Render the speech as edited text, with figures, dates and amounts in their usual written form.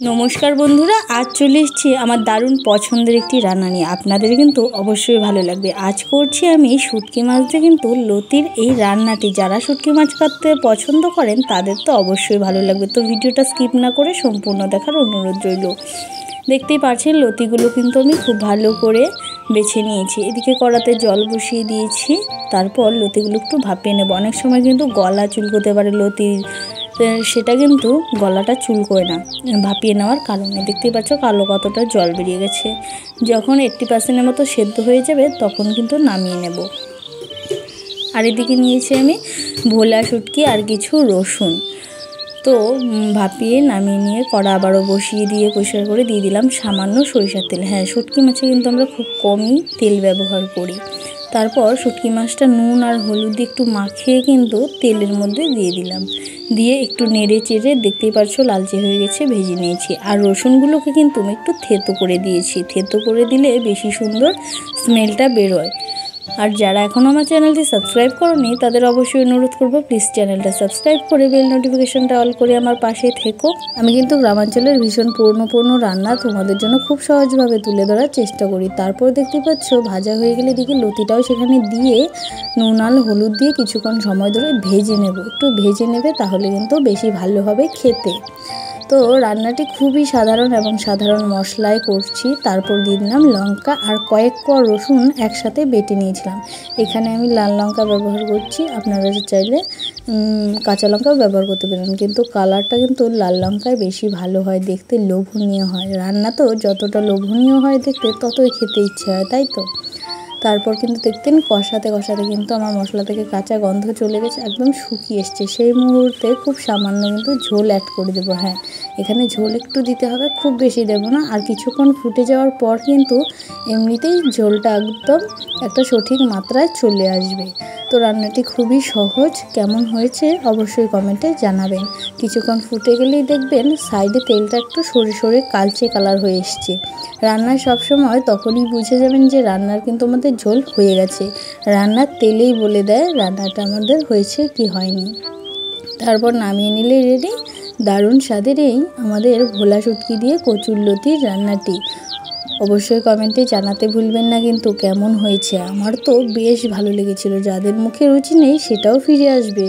नमस्कार बंधुरा आज चले एसेছি আমার দারুণ পছন্দের একটি রান্না নিয়ে আপনাদের কিন্তু অবশ্যই ভালো লাগবে। आज করছি আমি শুটকি মাছ দিয়ে কিন্তু লতির এই রান্নাটি। যারা শুটকি মাছ খেতে পছন্দ করেন তাদের তো অবশ্যই ভালো লাগবে। তো ভিডিওটা স্কিপ না করে সম্পূর্ণ দেখার অনুরোধ রইল। দেখতেই পাচ্ছেন লতিগুলো কিন্তু আমি খুব ভালো করে বেছে নিয়েছি। এদিকে কড়াতে জল বসিয়ে দিয়েছি, তারপর লতিগুলো একটু ভাপিয়ে নেব। অনেক সময় কিন্তু গলা চুলকোতে পারে লতির, সেটা কিন্তু গলাটা চুলকোয় না ভাপিয়ে নেওয়ার কারণে। দেখতেই পাচ্ছ কালো কতটা জল বেরিয়ে গেছে। যখন 80% মতো সেদ্ধ হয়ে যাবে তখন কিন্তু নামিয়ে নেব। আর এদিকে নিয়েছি আমি ভোলা শুটকি আর কিছু রসুন। তো ভাপিয়ে নামিয়ে নিয়ে কড়া আবারও বসিয়ে দিয়ে পরিষ্কার করে দিয়ে দিলাম সামান্য সরিষার তেল। হ্যাঁ, শুটকি মাছে কিন্তু আমরা খুব কমই তেল ব্যবহার করি। তারপর শুটকি মাছটা নুন আর হলুদ দিয়ে একটু মাখিয়ে কিন্তু তেলের মধ্যে দিয়ে দিলাম। দিয়ে একটু নেড়ে চেড়ে দেখতেই পাচ্ছো লালচে হয়ে গেছে, ভেজে নিয়েছি। আর রসুনগুলোকে কিন্তু আমি একটু থেতো করে দিয়েছি। থেতো করে দিলে বেশি সুন্দর স্মেলটা বেরোয়। আর যারা এখনও আমার চ্যানেলটি সাবস্ক্রাইব করোনি তাদের অবশ্যই অনুরোধ করব, প্লিজ চ্যানেলটা সাবস্ক্রাইব করে বেল নোটিফিকেশনটা অল করে আমার পাশে থেকো। আমি কিন্তু গ্রামাঞ্চলের ভীষণ পুরনো রান্না তোমাদের জন্য খুব সহজভাবে তুলে ধরার চেষ্টা করি। তারপর দেখতে পাচ্ছ ভাজা হয়ে গেলে দেখি লতিটাও সেখানে দিয়ে নুন আর হলুদ দিয়ে কিছুক্ষণ সময় ধরে ভেজে নেব। একটু ভেজে নেবে তাহলে কিন্তু বেশি ভালো হবে খেতে। তো রান্নাটি খুবই সাধারণ এবং সাধারণ মশলায় করছি। তারপর দিয়ে দিলাম লঙ্কা আর কয়েক কোয়া রসুন একসাথে বেটে নিয়েছিলাম। এখানে আমি লাল লঙ্কা ব্যবহার করছি, আপনারা চাইলে কাঁচা লঙ্কাও ব্যবহার করতে পারেন, কিন্তু কালারটা কিন্তু লাল লঙ্কায় বেশি ভালো হয়, দেখতে লোভনীয় হয়। রান্না তো যতটা লোভনীয় হয় দেখতে ততই খেতে ইচ্ছে হয়, তাই তো। তারপর কিন্তু দেখতেন কষাতে কষাতে কিন্তু আমার মশলা থেকে কাঁচা গন্ধ চলে গেছে, একদম শুকিয়ে এসছে। সেই মুহূর্তে খুব সামান্য কিন্তু ঝোল অ্যাড করে দেবো। হ্যাঁ, এখানে ঝোল একটু দিতে হবে, খুব বেশি দেবো না। আর কিছুক্ষণ ফুটে যাওয়ার পর কিন্তু এমনিতেই ঝোলটা একদম একটা সঠিক মাত্রায় চলে আসবে। তো রান্নাটি খুবই সহজ। কেমন হয়েছে অবশ্যই কমেন্টে জানাবেন। কিছুক্ষণ ফুটে গেলেই দেখবেন সাইডে তেলটা একটু সরে সরে কালচে কালার হয়ে এসছে। রান্নায় সবসময় তখনই বুঝে যাবেন যে রান্নার কিন্তু আমাদের ঝোল হয়ে গেছে। রান্নার তেলেই বলে দেয় রান্নাটা আমাদের হয়েছে কি হয়নি। তারপর নামিয়ে নিলে রেডি দারুণ স্বাদের এই আমাদের ভোলা শুটকি দিয়ে কচুরলতির রান্নাটি। অবশ্যই কমেন্টে জানাতে ভুলবেন না কিন্তু কেমন হয়েছে। আমার তো বেশ ভালো লেগেছিল। যাদের মুখে রুচি নেই সেটাও ফিরে আসবে।